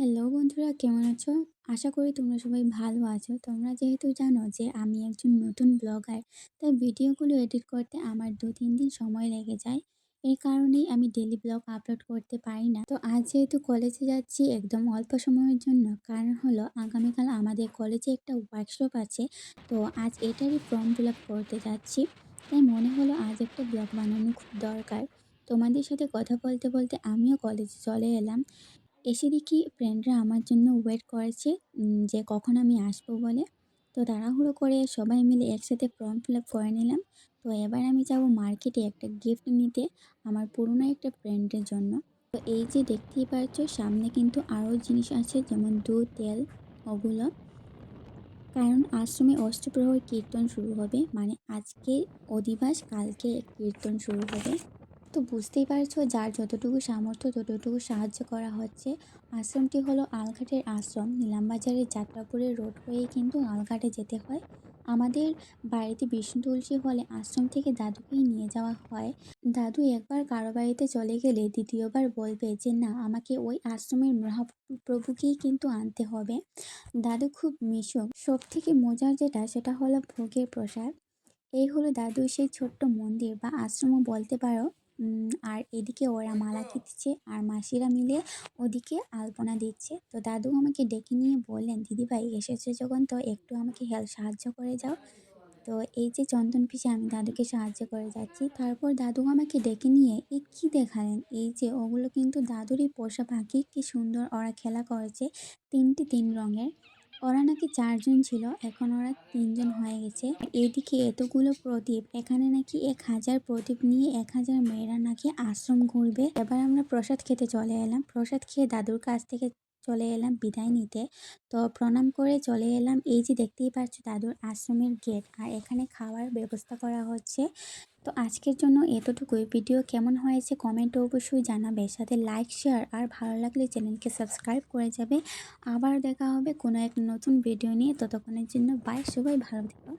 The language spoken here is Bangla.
হ্যালো বন্ধুরা, কেমন আছো? আশা করি তোমরা সবাই ভালো আছো। তোমরা যেহেতু জানো যে আমি একজন নতুন ব্লগার, তাই ভিডিওগুলো এডিট করতে আমার ২-৩ দিন সময় লেগে যায়। এই কারণেই আমি ডেইলি ব্লগ আপলোড করতে পারি না। তো আজ যেহেতু কলেজে যাচ্ছি একদম অল্প সময়ের জন্য, কারণ হলো আগামীকাল আমাদের কলেজে একটা ওয়ার্কশপ আছে। তো আজ এটারই ফর্ম ফিল আপ করতে যাচ্ছি। তাই মনে হলো আজ একটা ব্লগ বানানো খুব দরকার। তোমাদের সাথে কথা বলতে বলতে আমিও কলেজে চলে এলাম। এসে দেখি ফ্রেন্ডরা আমার জন্য ওয়েট করেছে যে কখন আমি আসবো বলে। তো তাড়াহুড়ো করে সবাই মিলে একসাথে ফর্ম ফিল আপ করে নিলাম। তো এবার আমি যাব মার্কেটে একটা গিফট নিতে আমার পুরনো একটা ফ্রেন্ডের জন্য। তো এই যে দেখতেই পাচ্ছ সামনে কিন্তু আরও জিনিস আছে, যেমন দুধ, তেল, ওগুলো। কারণ আশ্রমে অষ্টপ্রহর কীর্তন শুরু হবে, মানে আজকে অধিবাস, কালকে কীর্তন শুরু হবে। তো বুঝতেই পারছো, যার যতটুকু সামর্থ্য ততটুকু সাহায্য করা হচ্ছে। আশ্রমটি হলো আলঘাটের আশ্রম। নিলামবাজারের যাত্রাপুরের রোড হয়েই কিন্তু আলঘাটে যেতে হয়। আমাদের বাড়িতে বিষ্ণু তুলসী হলে আশ্রম থেকে দাদুকেই নিয়ে যাওয়া হয়। দাদু একবার কারো বাড়িতে চলে গেলে দ্বিতীয়বার বলবে যে না, আমাকে ওই আশ্রমের মহাপ্রভুকেই কিন্তু আনতে হবে। দাদু খুব মিশুক। সব থেকে মজার যেটা, সেটা হলো ভোগের প্রসাদ। এই হলো দাদুর সেই ছোট্ট মন্দির বা আশ্রমও বলতে পারো। আর এদিকে ওরা মালা দিচ্ছে আর মাসিরা মিলে ওদিকে আলপনা দিচ্ছে। তো দাদু আমাকে ডেকে নিয়ে বললেন, দিদিভাই এসেছে যখন, তো একটু আমাকে সাহায্য করে যাও। তো এই যে চন্দন পিষে আমি দাদুকে সাহায্য করে যাচ্ছি। তারপর দাদু আমাকে ডেকে নিয়ে কি দেখালেন, এই যে ওগুলো কিন্তু দাদুরই পোষা পাখি। কি সুন্দর ওরা খেলা করেছে, ৩টি ৩ রঙের। ওরা নাকি ৪ জন ছিল, এখন ওরা ৩ জন হয়ে গেছে। আর এদিকে এতগুলো প্রদীপ, এখানে নাকি ১,০০০ প্রদীপ নিয়ে ১,০০০ মেয়েরা নাকি আশ্রম ঘুরবে। এবার আমরা প্রসাদ খেতে চলে এলাম। প্রসাদ খেয়ে দাদুর কাছ থেকে চলে এলাম বিদায় নিতে। তো প্রণাম করে চলে এলাম, এই যে দেখতেই পাচ্ছ দাদুর আশ্রমের গেট, আর এখানে খাওয়ার ব্যবস্থা করা হচ্ছে। তো আজকের জন্য এতটুকুই। ভিডিও কেমন হয়েছে কমেন্টে অবশ্যই জানাবে, সাথে লাইক, শেয়ার আর ভালো লাগলে চ্যানেলকে সাবস্ক্রাইব করে যাবে। আবার দেখা হবে কোনো এক নতুন ভিডিও নিয়ে। ততক্ষণের জন্য বাই, সবাই ভালো থেকো।